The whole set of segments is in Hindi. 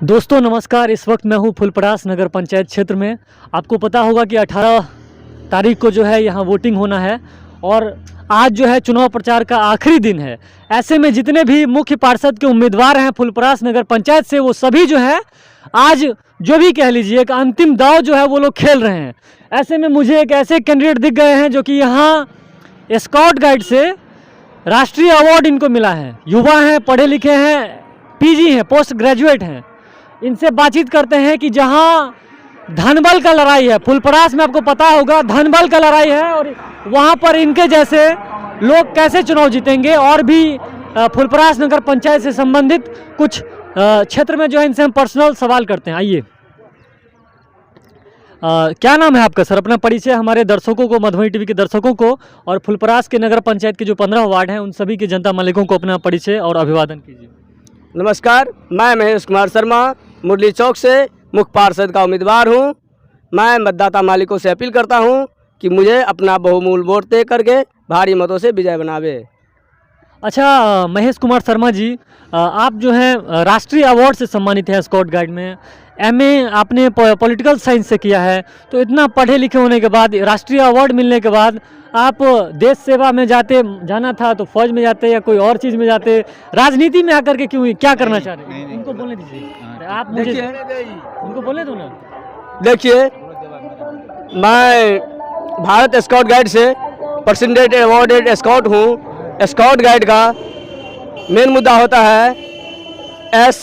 दोस्तों नमस्कार। इस वक्त मैं हूँ फुलपरास नगर पंचायत क्षेत्र में। आपको पता होगा कि 18 तारीख को जो है यहाँ वोटिंग होना है और आज जो है चुनाव प्रचार का आखिरी दिन है। ऐसे में जितने भी मुख्य पार्षद के उम्मीदवार हैं फुलपरास नगर पंचायत से, वो सभी जो है आज जो भी कह लीजिए एक अंतिम दाव जो है वो लोग खेल रहे हैं। ऐसे में मुझे एक ऐसे कैंडिडेट दिख गए हैं जो कि यहाँ स्काउट गाइड से राष्ट्रीय अवार्ड इनको मिला है। युवा हैं, पढ़े लिखे हैं, पीजी हैं, पोस्ट ग्रेजुएट हैं। इनसे बातचीत करते हैं कि जहां धनबल का लड़ाई है, फुलपरास में आपको पता होगा धनबल का लड़ाई है और वहां पर इनके जैसे लोग कैसे चुनाव जीतेंगे, और भी फुलपरास नगर पंचायत से संबंधित कुछ क्षेत्र में जो है इनसे हम पर्सनल सवाल करते हैं। आइए, क्या नाम है आपका सर? अपना परिचय हमारे दर्शकों को, मधुबनी टीवी के दर्शकों को और फुलपरास के नगर पंचायत के जो 15 वार्ड हैं उन सभी के जनता मालिकों को अपना परिचय और अभिवादन कीजिए। नमस्कार, मैं महेश कुमार शर्मा मुरली चौक से मुख्य पार्षद का उम्मीदवार हूं। मैं मतदाता मालिकों से अपील करता हूं कि मुझे अपना बहुमूल्य वोट तय करके भारी मतों से विजय बनावे। अच्छा महेश कुमार शर्मा जी, आप जो हैं राष्ट्रीय अवार्ड से सम्मानित हैं स्काउट गाइड में। एमए आपने पॉलिटिकल साइंस से किया है, तो इतना पढ़े लिखे होने के बाद, राष्ट्रीय अवार्ड मिलने के बाद आप देश सेवा में जाना था तो फौज में जाते या कोई और चीज़ में जाते, राजनीति में आकर के क्यों, क्या करना चाह रहे हैं? उनको बोलने दीजिए, आप मुझे उनको बोलने दो ना। देखिए, मैं भारत स्काउट गाइड से प्रेसिडेंट अवार्डेड स्काउट हूं। स्काउट गाइड का मेन मुद्दा होता है एस,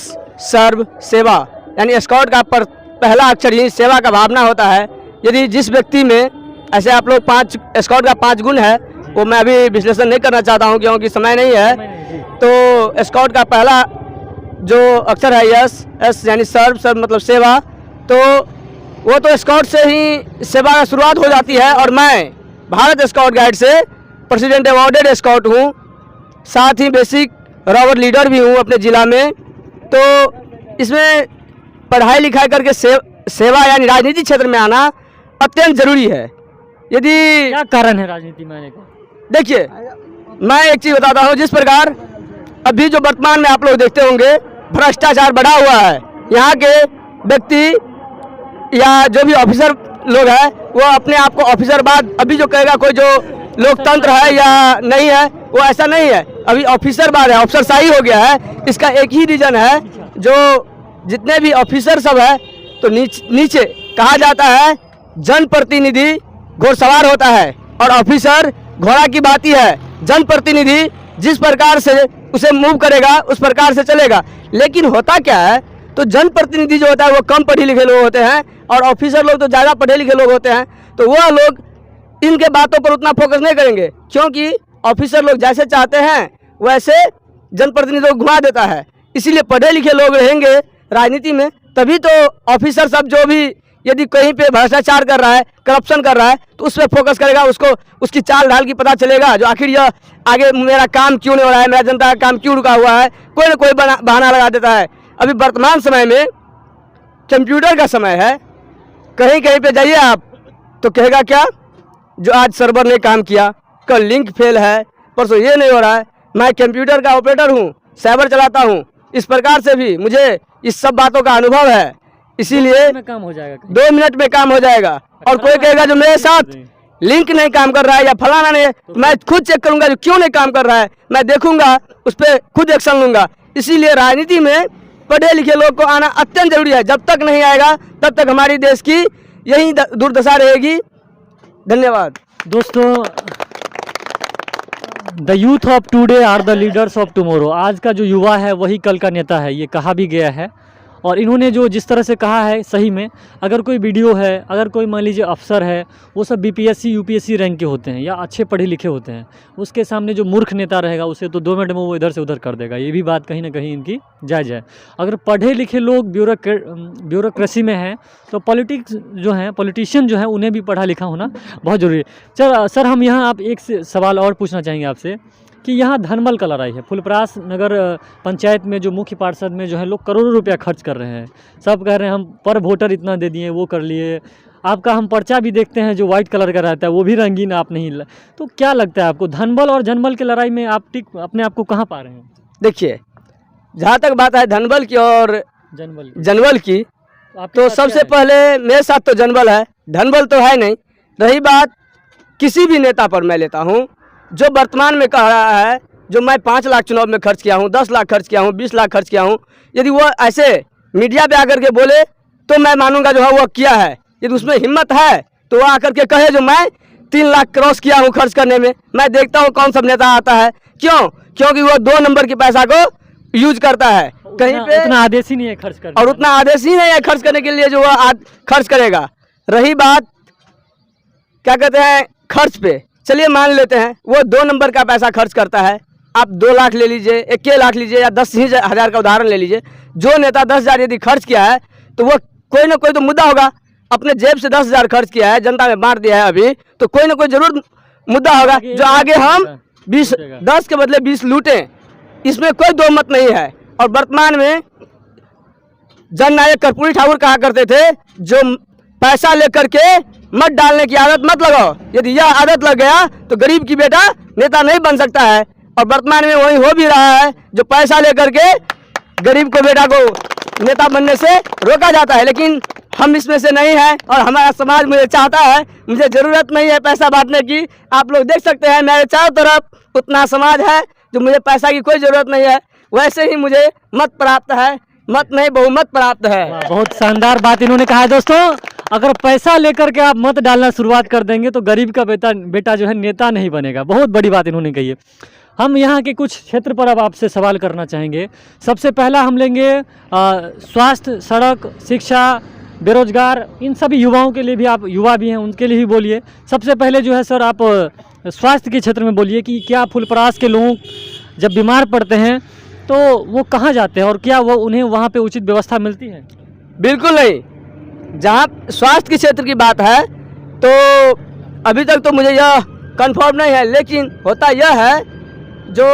सर्व, सेवा। यानी स्काउट का पहला अक्षर ही सेवा का भावना होता है। यदि जिस व्यक्ति में ऐसे आप लोग स्काउट का 5 गुण है, वो मैं अभी विश्लेषण नहीं करना चाहता हूं क्योंकि समय नहीं है। तो स्काउट का पहला जो अक्षर है एस यानी सर्व मतलब सेवा, तो वो तो स्काउट से ही सेवा का शुरुआत हो जाती है। और मैं भारत स्काउट गाइड से प्रेसिडेंट अवार्डेड स्काउट हूँ, साथ ही बेसिक रॉबर लीडर भी हूँ अपने ज़िला में। तो इसमें पढ़ाई लिखाई करके सेवा यानी राजनीति क्षेत्र में आना अत्यंत जरूरी है। यदि क्या कारण है राजनीति में आने का? देखिए, मैं एक चीज़ बताता हूँ। जिस प्रकार अभी जो वर्तमान में आप लोग देखते होंगे भ्रष्टाचार बढ़ा हुआ है, यहाँ के व्यक्ति या जो भी ऑफिसर लोग हैं वो अपने आप को ऑफिसरवाद, अभी जो कहेगा कोई जो लोकतंत्र है या नहीं है, वो ऐसा नहीं है। अभी ऑफिसरवाद है, अफसरशाही हो गया है। इसका एक ही रीजन है, जो जितने भी ऑफिसर सब है तो नीचे कहा जाता है जनप्रतिनिधि घोड़सवार होता है और ऑफिसर घोड़ा की बाती है। जनप्रतिनिधि जिस प्रकार से उसे मूव करेगा उस प्रकार से चलेगा। लेकिन होता क्या है, तो जनप्रतिनिधि जो होता है वो कम पढ़े लिखे लोग होते हैं और ऑफिसर लोग तो ज़्यादा पढ़े लिखे लोग होते हैं। तो वह लोग इनके बातों पर उतना फोकस नहीं करेंगे, क्योंकि ऑफिसर लोग जैसे चाहते हैं वैसे जनप्रतिनिधि को घुमा देता है। इसीलिए पढ़े लिखे लोग रहेंगे राजनीति में, तभी तो ऑफिसर सब जो भी यदि कहीं पे भ्रष्टाचार कर रहा है, करप्शन कर रहा है, तो उस पर फोकस करेगा, उसको उसकी चाल ढाल की पता चलेगा। जो आखिर यह आगे मेरा काम क्यों नहीं हो रहा है, मेरा जनता का काम क्यों रुका हुआ है, कोई ना कोई बहाना लगा देता है। अभी वर्तमान समय में कंप्यूटर का समय है, कहीं कहीं पे जाइए आप तो कहेगा क्या, जो आज सर्वर ने काम किया, कल लिंक फेल है, परसों ये नहीं हो रहा है। मैं कंप्यूटर का ऑपरेटर हूँ, साइबर चलाता हूँ। इस प्रकार से भी मुझे इस सब बातों का अनुभव है। इसीलिए 2 मिनट में काम हो जाएगा, 2 मिनट में काम हो जाएगा। और कोई कहेगा जो मेरे साथ लिंक नहीं काम कर रहा है या फलाना नहीं, तो मैं खुद चेक करूंगा जो क्यों नहीं काम कर रहा है, मैं देखूंगा, उस पर खुद एक्शन लूंगा। इसीलिए राजनीति में पढ़े लिखे लोग को आना अत्यंत जरूरी है। जब तक नहीं आएगा तब तक हमारी देश की यही दुर्दशा रहेगी। धन्यवाद दोस्तों। The youth of today are the leaders of tomorrow. आज का जो युवा है वही कल का नेता है, ये कहा भी गया है। और इन्होंने जो जिस तरह से कहा है, सही में अगर कोई वीडियो है, अगर कोई मान लीजिए अफसर है, वो सब बीपीएससी यूपीएससी रैंक के होते हैं या अच्छे पढ़े लिखे होते हैं, उसके सामने जो मूर्ख नेता रहेगा उसे तो 2 मिनट में वो इधर से उधर कर देगा। ये भी बात कहीं ना कहीं इनकी जायज़ है। अगर पढ़े लिखे लोग ब्यूरोक्रेसी में हैं तो पॉलिटिक्स जो हैं, पॉलिटिशियन जो हैं, उन्हें भी पढ़ा लिखा होना बहुत ज़रूरी है। चल सर, हम यहाँ आप एक सवाल और पूछना चाहेंगे आपसे कि यहाँ धनबल का लड़ाई है। फुलपरास नगर पंचायत में जो मुख्य पार्षद में जो है लोग करोड़ों रुपया खर्च कर रहे हैं। सब कह रहे हैं हम पर वोटर इतना दे दिए, वो कर लिए। आपका हम पर्चा भी देखते हैं जो वाइट कलर का रहता है, वो भी रंगीन आप नहीं। तो क्या लगता है आपको, धनबल और जनबल की लड़ाई में आप अपने आप को कहाँ पा रहे हैं? देखिए, जहाँ तक बात है धनबल की और जनबल की, तो सबसे पहले मेरे साथ तो जनबल है, धनबल तो है नहीं। रही बात किसी भी नेता पर मैं लेता हूँ जो वर्तमान में कह रहा है, जो मैं 5 लाख चुनाव में खर्च किया हूँ, 10 लाख खर्च किया हूँ, 20 लाख खर्च किया हूँ, यदि वो ऐसे मीडिया पे आकर के बोले तो मैं मानूंगा जो है वो किया है। यदि उसमें हिम्मत है तो वो आकर के कहे जो मैं 3 लाख क्रॉस किया हूँ खर्च करने में। मैं देखता हूँ कौन सब नेता आता है, क्यों? क्योंकि वो 2 नंबर की पैसा को यूज करता है कहीं पे, उतना आदेश ही नहीं है खर्च करने, और उतना आदेश ही नहीं है खर्च करने के लिए जो वो खर्च करेगा। रही बात क्या कहते हैं खर्च पे, चलिए मान लेते हैं वो 2 नंबर का पैसा खर्च करता है। आप 2 लाख ले लीजिए, 1 लाख लीजिए, या 10,000 का उदाहरण ले लीजिए। जो नेता 10,000 यदि खर्च किया है तो वो कोई ना कोई तो मुद्दा होगा। अपने जेब से 10,000 खर्च किया है, जनता में बांट दिया है अभी, तो कोई ना कोई जरूर मुद्दा होगा जो आगे हम 10 के बदले 20 लूटें, इसमें कोई दो मत नहीं है। और वर्तमान में जननायक कर्पूरी ठाकुर कहा करते थे जो पैसा लेकर के मत डालने की आदत मत लगाओ। यदि यह आदत लग गया तो गरीब की बेटा नेता नहीं बन सकता है। और वर्तमान में वही हो भी रहा है, जो पैसा लेकर के गरीब को बेटा को नेता बनने से रोका जाता है। लेकिन हम इसमें से नहीं है और हमारा समाज मुझे चाहता है, मुझे ज़रूरत नहीं है पैसा बांटने की। आप लोग देख सकते हैं मेरे चारों तरफ उतना समाज है जो मुझे पैसा की कोई ज़रूरत नहीं है। वैसे ही मुझे मत प्राप्त है, मत नहीं बहुमत प्राप्त है। बहुत शानदार बात इन्होंने कहा है। दोस्तों, अगर पैसा लेकर के आप मत डालना शुरुआत कर देंगे तो गरीब का बेटा जो है नेता नहीं बनेगा। बहुत बड़ी बात इन्होंने कही है। हम यहाँ के कुछ क्षेत्र पर अब आपसे सवाल करना चाहेंगे। सबसे पहला हम लेंगे स्वास्थ्य, सड़क, शिक्षा, बेरोजगार, इन सभी युवाओं के लिए भी, आप युवा भी हैं उनके लिए भी बोलिए। सबसे पहले जो है सर, आप स्वास्थ्य के क्षेत्र में बोलिए कि क्या फुलपरास के लोग जब बीमार पड़ते हैं तो वो कहाँ जाते हैं और क्या वो उन्हें वहाँ पे उचित व्यवस्था मिलती है? बिल्कुल नहीं। जहाँ स्वास्थ्य के क्षेत्र की बात है तो अभी तक तो मुझे यह कंफर्म नहीं है, लेकिन होता यह है जो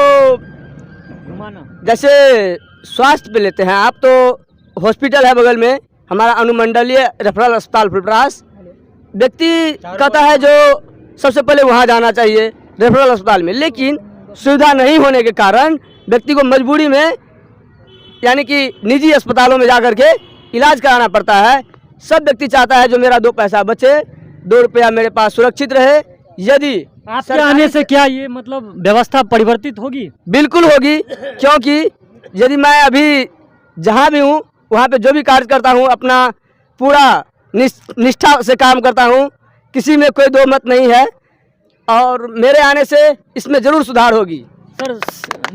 जैसे स्वास्थ्य पे लेते हैं आप, तो हॉस्पिटल है बगल में हमारा अनुमंडलीय रेफरल अस्पताल फुलपरास। व्यक्ति कहता है जो सबसे पहले वहाँ जाना चाहिए रेफरल अस्पताल में, लेकिन सुविधा नहीं होने के कारण व्यक्ति को मजबूरी में यानी कि निजी अस्पतालों में जाकर के इलाज कराना पड़ता है। सब व्यक्ति चाहता है जो मेरा 2 पैसा बचे, 2 रुपया मेरे पास सुरक्षित रहे। यदि आपके आने से क्या ये मतलब व्यवस्था परिवर्तित होगी? बिल्कुल होगी, क्योंकि यदि मैं अभी जहाँ भी हूँ वहाँ पे जो भी कार्य करता हूँ अपना पूरा निष्ठा से काम करता हूँ, किसी में कोई दो मत नहीं है और मेरे आने से इसमें ज़रूर सुधार होगी। सर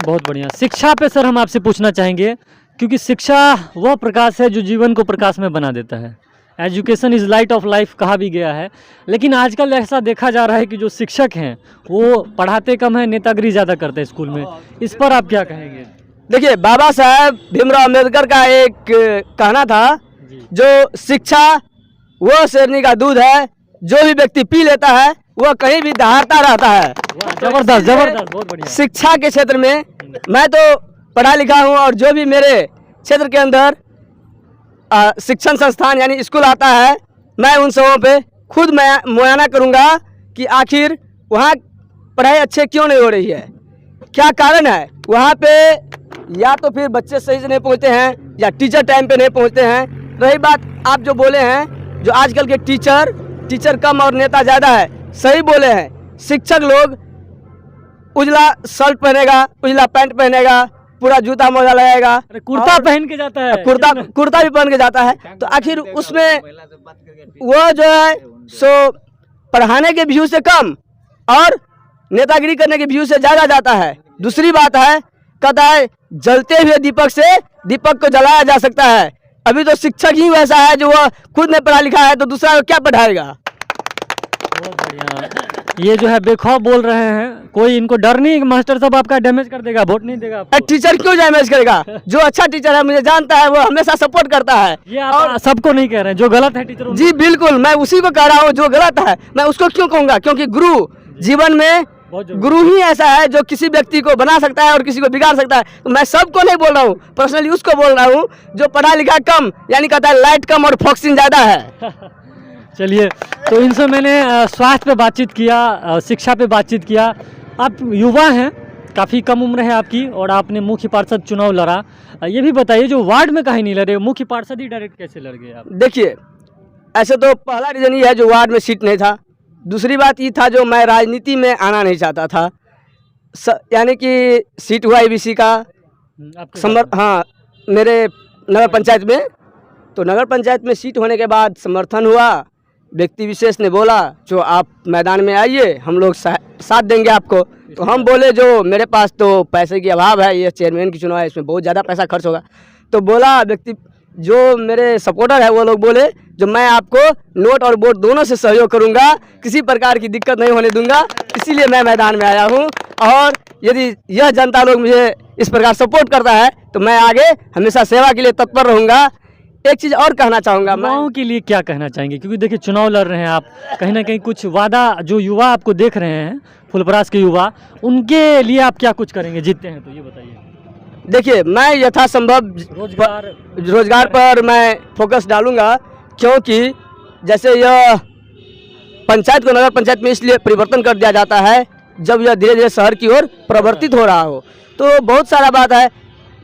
बहुत बढ़िया। शिक्षा पे सर हम आपसे पूछना चाहेंगे, क्योंकि शिक्षा वह प्रकाश है जो जीवन को प्रकाश में बना देता है। Education is light of life कहा भी गया है। लेकिन आजकल ऐसा देखा जा रहा है कि जो शिक्षक हैं वो पढ़ाते कम है, नेतागिरी ज़्यादा करते हैं स्कूल में। इस पर आप क्या कहेंगे? देखिए, बाबा साहब भीमराव अम्बेडकर का एक कहना था, जो शिक्षा वो शेरनी का दूध है, जो भी व्यक्ति पी लेता है वह कहीं भी दहाड़ता रहता है। जबरदस्त जबरदस्त, बहुत बढ़िया। शिक्षा के क्षेत्र में मैं तो पढ़ा लिखा हूँ और जो भी मेरे क्षेत्र के अंदर शिक्षण संस्थान यानी स्कूल आता है, मैं उन सबों पे खुद मुआयना करूँगा कि आखिर वहाँ पढ़ाई अच्छे क्यों नहीं हो रही है, क्या कारण है। वहाँ पे या तो फिर बच्चे सही से नहीं पहुँचते हैं या टीचर टाइम पे नहीं पहुँचते हैं। रही बात आप जो बोले हैं, जो आजकल के टीचर कम और नेता ज़्यादा है, सही बोले हैं। शिक्षक लोग उजला शर्ट पहनेगा, उजला पैंट पहनेगा, पूरा जूता मोजा लगाएगा, कुर्ता पहन के जाता है, कुर्ता भी पहन के जाता है। तो आखिर उसमें वो जो है सो पढ़ाने के व्यू से कम और नेतागिरी करने के व्यू से ज़्यादा जाता है। दूसरी बात है, कहता है जलते हुए दीपक से दीपक को जलाया जा सकता है। अभी तो शिक्षक ही वैसा है जो वह खुद ने पढ़ा लिखा है तो दूसरा को क्या पढ़ाएगा। बहुत बढ़िया। ये जो है बेखौफ बोल रहे हैं, कोई इनको डर नहीं मास्टर साहब आपका डैमेज कर देगा, वोट नहीं देगा आपको। टीचर क्यों डैमेज करेगा? जो अच्छा टीचर है मुझे जानता है वो हमेशा सपोर्ट करता है। ये आप सबको नहीं कह रहे हैं, जो गलत है टीचर जी बिल्कुल, मैं उसी को कह रहा हूँ। जो गलत है मैं उसको क्यों कहूँगा, क्योंकि गुरु जीवन में गुरु ही ऐसा है जो किसी व्यक्ति को बना सकता है और किसी को बिगाड़ सकता है। तो मैं सबको नहीं बोल रहा हूँ, पर्सनली उसको बोल रहा हूँ जो पढ़ा लिखा कम, यानी कहता है लाइट कम और फोकसिंग ज़्यादा है। चलिए, तो इनसे मैंने स्वास्थ्य पे बातचीत किया, शिक्षा पे बातचीत किया। आप युवा हैं, काफ़ी कम उम्र है आपकी और आपने मुख्य पार्षद चुनाव लड़ा। ये भी बताइए जो वार्ड में काहे नहीं लड़े, मुख्य पार्षद ही डायरेक्ट कैसे लड़ गए आप? देखिए, ऐसे तो पहला रीज़न ये है जो वार्ड में सीट नहीं था। दूसरी बात ये था जो मैं राजनीति में आना नहीं चाहता था। यानी कि सीट हुआ ABC का आपके हाँ, मेरे नगर पंचायत में। तो नगर पंचायत में सीट होने के बाद समर्थन हुआ, व्यक्ति विशेष ने बोला जो आप मैदान में आइए, हम लोग साथ देंगे आपको। तो हम बोले जो मेरे पास तो पैसे की अभाव है, ये चेयरमैन की चुनाव है, इसमें बहुत ज़्यादा पैसा खर्च होगा। तो बोला व्यक्ति, जो मेरे सपोर्टर है वो लोग बोले जो मैं आपको नोट और वोट दोनों से सहयोग करूंगा, किसी प्रकार की दिक्कत नहीं होने दूंगा, इसीलिए मैं मैदान में आया हूं। और यदि यह जनता लोग मुझे इस प्रकार सपोर्ट करता है तो मैं आगे हमेशा सेवा के लिए तत्पर रहूंगा। एक चीज़ और कहना चाहूँगा, युवाओं के लिए क्या कहना चाहेंगे? क्योंकि देखिए चुनाव लड़ रहे हैं आप, कहीं ना कहीं कुछ वादा जो युवा आपको देख रहे हैं, फुलपरास के युवा, उनके लिए आप क्या कुछ करेंगे जीतते हैं तो ये बताइए। देखिए, मैं यथासंभव रोजगार पर मैं फोकस डालूंगा, क्योंकि जैसे यह पंचायत को नगर पंचायत में इसलिए परिवर्तन कर दिया जाता है जब यह धीरे धीरे शहर की ओर परिवर्तित हो रहा हो। तो बहुत सारा बात है,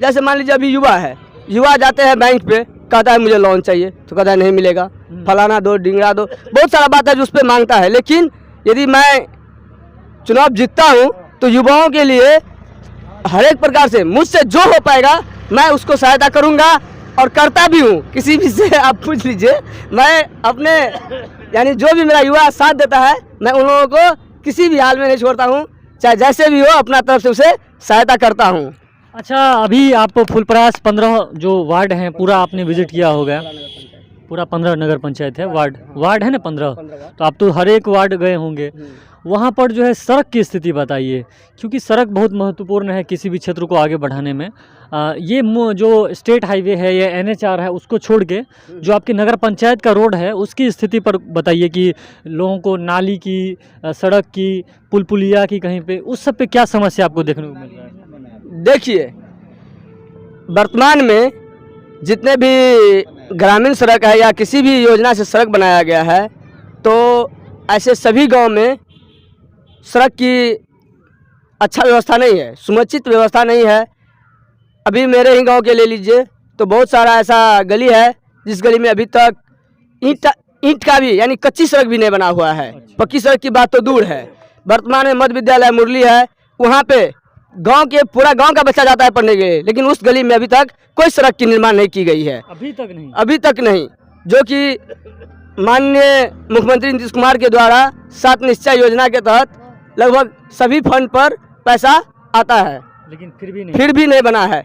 जैसे मान लीजिए अभी युवा है, युवा जाते हैं बैंक पे, कहता है मुझे लोन चाहिए, तो कहता है नहीं मिलेगा, फलाना दो डिंगरा दो, बहुत सारा बात है जो उस पर मांगता है। लेकिन यदि मैं चुनाव जीतता हूँ तो युवाओं के लिए हर एक प्रकार से मुझसे जो हो पाएगा मैं उसको सहायता करूँगा और करता भी हूँ। किसी भी से आप पूछ लीजिए, मैं अपने यानी जो भी मेरा युवा साथ देता है मैं उन लोगों को किसी भी हाल में नहीं छोड़ता हूँ, चाहे जैसे भी हो अपना तरफ से उसे सहायता करता हूँ। अच्छा, अभी आप फुलपरास 15 जो वार्ड हैं पूरा आपने विजिट किया होगा, पूरा 15 नगर पंचायत है, वार्ड है ना 15, तो आप तो हर एक वार्ड गए होंगे। वहाँ पर जो है सड़क की स्थिति बताइए, क्योंकि सड़क बहुत महत्वपूर्ण है किसी भी क्षेत्र को आगे बढ़ाने में। ये जो स्टेट हाईवे है या NH है उसको छोड़ के जो आपकी नगर पंचायत का रोड है उसकी स्थिति पर बताइए कि लोगों को नाली की, सड़क की, पुल पुलिया की, कहीं पे उस सब पे क्या समस्या आपको देखने को मिल रहा है? देखिए, वर्तमान में जितने भी ग्रामीण सड़क है या किसी भी योजना से सड़क बनाया गया है, तो ऐसे सभी गांव में सड़क की अच्छा व्यवस्था नहीं है, समुचित व्यवस्था नहीं है। अभी मेरे ही गांव के ले लीजिए तो बहुत सारा ऐसा गली है जिस गली में अभी तक ईंट का भी यानी कच्ची सड़क भी नहीं बना हुआ है, पक्की सड़क की बात तो दूर है। वर्तमान में मध्य विद्यालय मुरली है, वहाँ पे गांव के पूरा गांव का बच्चा जाता है पढ़ने के लिए, लेकिन उस गली में अभी तक कोई सड़क की निर्माण नहीं की गई है, अभी तक नहीं। जो कि माननीय मुख्यमंत्री नीतीश कुमार के द्वारा 7 निश्चय योजना के तहत लगभग सभी फंड पर पैसा आता है, लेकिन फिर भी नहीं बना है।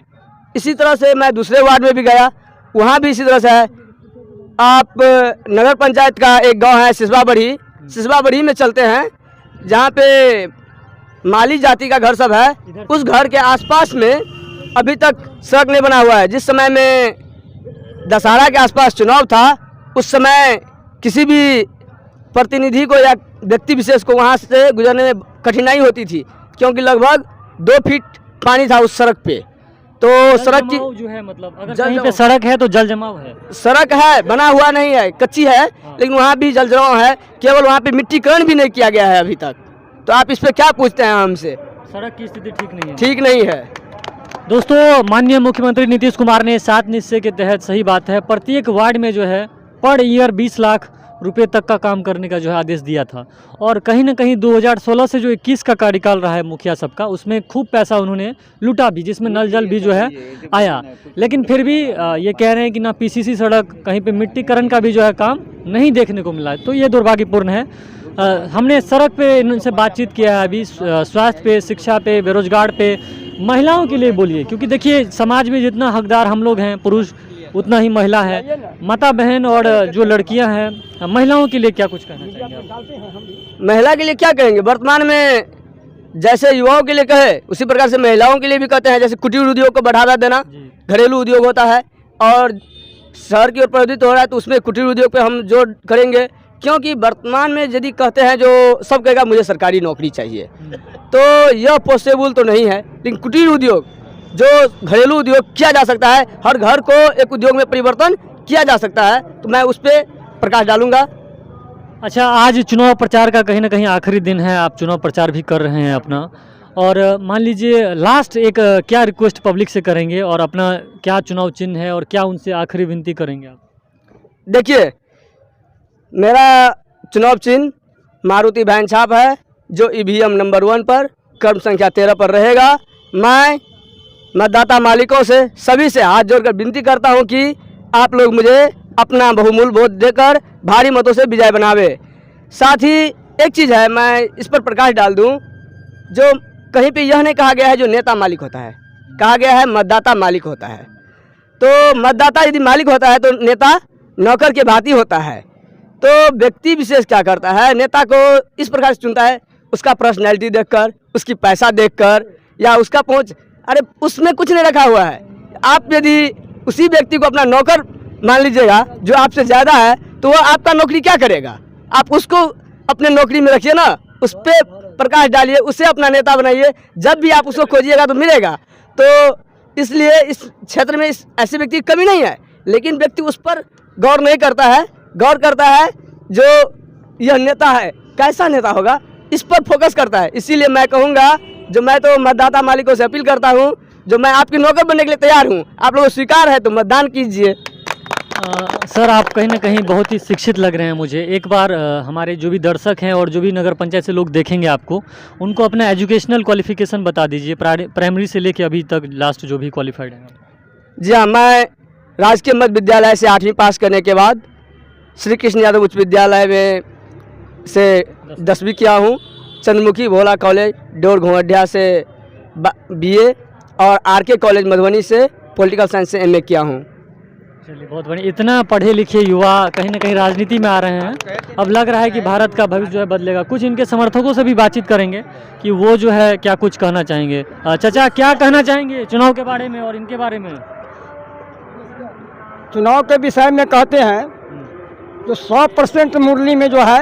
इसी तरह से मैं दूसरे वार्ड में भी गया, वहाँ भी इसी तरह से है। आप नगर पंचायत का एक गांव है सिसवाबड़ी में चलते हैं, जहाँ पे माली जाति का घर सब है, उस घर के आसपास में अभी तक सड़क नहीं बना हुआ है। जिस समय में दशहरा के आसपास चुनाव था, उस समय किसी भी प्रतिनिधि को या व्यक्ति विशेष को वहाँ से गुजरने में कठिनाई होती थी, क्योंकि लगभग 2 फीट पानी था उस सड़क पे। तो सड़क की जो है मतलब अगर कहीं पे सड़क है तो जल जमाव है, सड़क है बना हुआ नहीं है, कच्ची है, लेकिन वहाँ भी जल जमाव है। केवल वहाँ पे मिट्टीकरण भी नहीं किया गया है अभी तक। तो आप इस पे क्या पूछते हैं हमसे? सड़क की स्थिति ठीक नहीं है। दोस्तों, माननीय मुख्यमंत्री नीतीश कुमार ने 7 निश्चय के तहत, सही बात है, प्रत्येक वार्ड में जो है पर ईयर 20 लाख रुपए तक का काम करने का जो है आदेश दिया था। और कहीं ना कहीं 2016 से जो 21 का कार्यकाल रहा है मुखिया सबका, उसमें खूब पैसा उन्होंने लूटा भी, जिसमें नल जल भी जो है आया। लेकिन फिर भी ये कह रहे हैं कि ना PCC सड़क, कहीं पे मिट्टीकरण का भी जो है काम नहीं देखने को मिला है। तो ये दुर्भाग्यपूर्ण है। हमने सड़क पे इनसे बातचीत किया है अभी, स्वास्थ्य पे, शिक्षा पे, बेरोजगार पे, महिलाओं के लिए बोलिए, क्योंकि देखिए समाज में जितना हकदार हम लोग हैं पुरुष, उतना ही महिला है, माता बहन और जो लड़कियां हैं, महिलाओं के लिए क्या कुछ कहना चाहेंगे आप? महिला के लिए क्या कहेंगे? वर्तमान में जैसे युवाओं के लिए कहे उसी प्रकार से महिलाओं के लिए भी कहते हैं। जैसे कुटीर उद्योग को बढ़ावा देना, घरेलू उद्योग होता है और शहर की ओर प्रवृत्त हो रहा है, तो उसमें कुटीर उद्योग पे हम जोर करेंगे। क्योंकि वर्तमान में यदि कहते हैं जो सब कहेगा मुझे सरकारी नौकरी चाहिए, तो यह पॉसिबल तो नहीं है। लेकिन कुटीर उद्योग, जो घरेलू उद्योग किया जा सकता है, हर घर को एक उद्योग में परिवर्तन किया जा सकता है, तो मैं उस पर प्रकाश डालूंगा। अच्छा, आज चुनाव प्रचार का कहीं ना कहीं आखिरी दिन है, आप चुनाव प्रचार भी कर रहे हैं अपना, और मान लीजिए लास्ट एक क्या रिक्वेस्ट पब्लिक से करेंगे और अपना क्या चुनाव चिन्ह है और क्या उनसे आखिरी विनती करेंगे आप? देखिए, मेरा चुनाव चिन्ह मारुति वैन छाप है, जो ईवीएम नंबर 1 पर क्रम संख्या 13 पर रहेगा। मैं मतदाता मालिकों से सभी से हाथ जोड़कर विनती करता हूं कि आप लोग मुझे अपना बहुमूल्य वोट देकर भारी मतों से विजय बनावे। साथ ही एक चीज़ है, मैं इस पर प्रकाश डाल दूं, जो कहीं पे यह नहीं कहा गया है जो नेता मालिक होता है, कहा गया है मतदाता मालिक होता है। तो मतदाता यदि मालिक होता है तो नेता नौकर के भांति होता है। तो व्यक्ति विशेष क्या करता है, नेता को इस प्रकार से चुनता है, उसका पर्सनैलिटी देखकर, उसकी पैसा देखकर, या उसका पहुंच, अरे उसमें कुछ नहीं रखा हुआ है। आप यदि उसी व्यक्ति को अपना नौकर मान लीजिएगा जो आपसे ज़्यादा है, तो वह आपका नौकरी क्या करेगा? आप उसको अपने नौकरी में रखिए ना, उस पर प्रकाश डालिए, उसे अपना नेता बनाइए। जब भी आप उसको खोजिएगा तो मिलेगा। तो इसलिए इस क्षेत्र में ऐसे व्यक्ति की कमी नहीं है, लेकिन व्यक्ति उस पर गौर नहीं करता है। गौर करता है जो यह नेता है कैसा नेता होगा, इस पर फोकस करता है। इसीलिए मैं कहूँगा, जो मैं तो मतदाता मालिकों से अपील करता हूँ, जो मैं आपकी नौकर बनने के लिए तैयार हूँ, आप लोगों को स्वीकार है तो मतदान कीजिए। सर, आप कहीं ना कहीं बहुत ही शिक्षित लग रहे हैं मुझे। एक बार हमारे जो भी दर्शक हैं और जो भी नगर पंचायत से लोग देखेंगे आपको, उनको अपना एजुकेशनल क्वालिफिकेशन बता दीजिए, प्राइमरी से लेके अभी तक लास्ट जो भी क्वालिफाइड है। जी हाँ, मैं राजकीय मध्य विद्यालय से 8वीं पास करने के बाद श्री कृष्ण यादव उच्च विद्यालय में से 10वीं किया हूँ। चंद्रमुखी भोला कॉलेज डोर घोंवडिया से BA और RK कॉलेज मधुबनी से पॉलिटिकल साइंस से MA किया हूँ। चलिए, बहुत बढ़िया। इतना पढ़े लिखे युवा कहीं ना कहीं राजनीति में आ रहे हैं। अब लग रहा है कि भारत का भविष्य जो है बदलेगा। कुछ इनके समर्थकों से भी बातचीत करेंगे कि वो जो है क्या कुछ कहना चाहेंगे। चाचा, क्या कहना चाहेंगे चुनाव के बारे में और इनके बारे में? चुनाव के विषय में कहते हैं जो 100% मुरली में जो है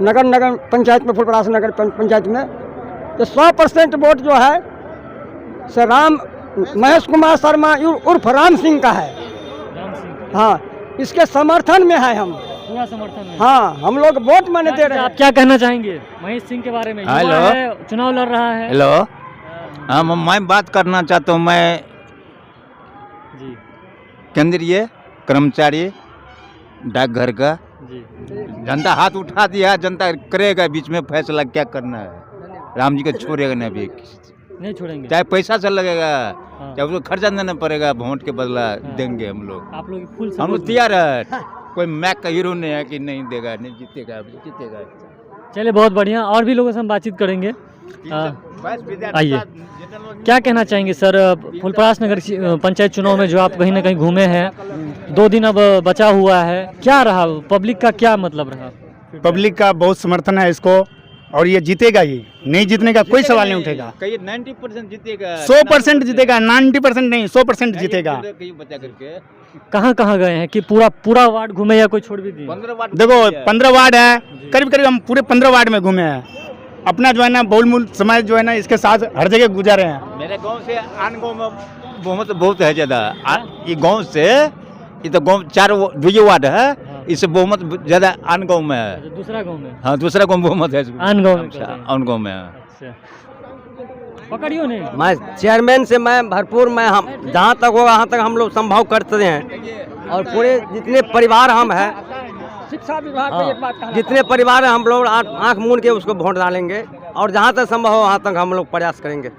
नगर पंचायत में, फुलपरास नगर पंचायत में, तो 100% वोट जो है से महेश कुमार शर्मा उर्फ राम सिंह का है। हाँ, इसके समर्थन में है हम, पूरा समर्थन में। हाँ, हम लोग वोट माने दे रहे हैं। आप क्या कहना चाहेंगे महेश सिंह के बारे में? हेलो, चुनाव लड़ रहा है। हेलो, हाँ, मैं बात करना चाहता हूँ। मैं जी केंद्रीय कर्मचारी डाकघर का। जी, जनता हाथ उठा दिया, जनता करेगा बीच में फैसला क्या करना है। राम जी को छोड़ेगा नहीं, अभी नहीं छोड़ेंगे। चाहे पैसा से लगेगा, हाँ। चाहे उसको खर्चा देना पड़ेगा, वोट के बदला देंगे हम लोग। आप लोग फुल हम लोग तैयार है। कोई मैक का हीरो नहीं है कि नहीं देगा, नहीं जीतेगा, जीतेगा। चलिए, बहुत बढ़िया। और भी लोगों से हम बातचीत करेंगे। आइए, क्या कहना चाहेंगे सर, फुलपरास नगर पंचायत चुनाव में जो आप कहीं ना कहीं घूमे हैं, 2 दिन अब बचा हुआ है, क्या रहा पब्लिक का, क्या मतलब रहा? पब्लिक का बहुत समर्थन है इसको, और ये जीतेगा ही, नहीं जीतने का कोई सवाल नहीं उठेगा। 90% जीतेगा, 100% जीतेगा, 90% नहीं, 100% जीतेगा। कहाँ कहाँ गए हैं कि पूरा वार्ड घूमे या कोई छोड़ भी दिए? 15 वार्ड। देखो 15 वार्ड है, करीब करीब हम पूरे 15 वार्ड में घूमे हैं। अपना जो है ना बहुमूल्य समय जो है ना इसके साथ हर जगह गुजारे हैं। मेरे गांव से आन गांव में बहुमत बहुत है ज़्यादा। ये गांव से, ये तो गांव 4 वार्ड है, इससे बहुमत ज़्यादा आन गांव में है। दूसरा गांव में? हाँ, दूसरा गांव बहुमत है आन गांव में। आन गांव में। अच्छा, पकड़ियो नहीं। मैं चेयरमैन से मैं भरपूर, मैं हम जहाँ तक होगा वहाँ तक हम लोग संभव करते हैं। और पूरे जितने परिवार हम हैं, शिक्षा विभाग में एक बात कहना जितने परिवार हैं, हम लोग आँख मूंद के उसको वोट डालेंगे और जहाँ तक संभव हो वहाँ तक हम लोग प्रयास करेंगे।